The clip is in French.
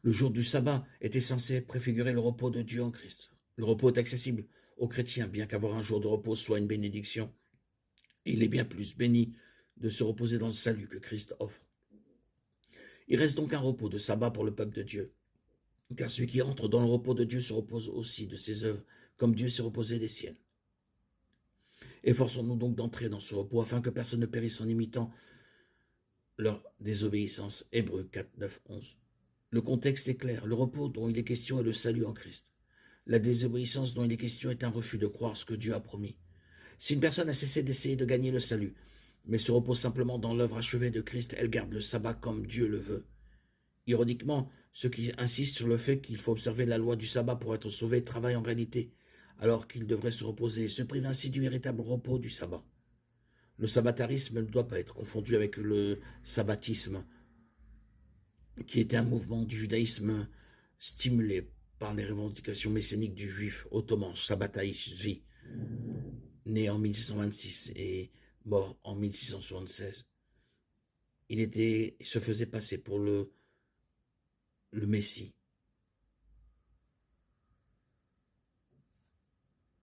Le jour du sabbat était censé préfigurer le repos de Dieu en Christ. Le repos est accessible aux chrétiens, bien qu'avoir un jour de repos soit une bénédiction. Il est bien plus béni de se reposer dans le salut que Christ offre. Il reste donc un repos de sabbat pour le peuple de Dieu, car celui qui entre dans le repos de Dieu se repose aussi de ses œuvres, comme Dieu s'est reposé des siennes. Efforçons-nous donc d'entrer dans ce repos afin que personne ne périsse en imitant leur désobéissance. Hébreux 4, 9, 11. Le contexte est clair. Le repos dont il est question est le salut en Christ. La désobéissance dont il est question est un refus de croire ce que Dieu a promis. Si une personne a cessé d'essayer de gagner le salut, mais se repose simplement dans l'œuvre achevée de Christ, elle garde le sabbat comme Dieu le veut. Ironiquement, ceux qui insistent sur le fait qu'il faut observer la loi du sabbat pour être sauvé travaillent en réalité, alors qu'ils devraient se reposer et se privent ainsi du véritable repos du sabbat. Le sabbatarisme ne doit pas être confondu avec le sabbatisme, qui était un mouvement du judaïsme stimulé par les revendications messianiques du juif ottoman Shabbataï Zvi, né en 1626 et mort en 1676. Il se faisait passer pour le Messie,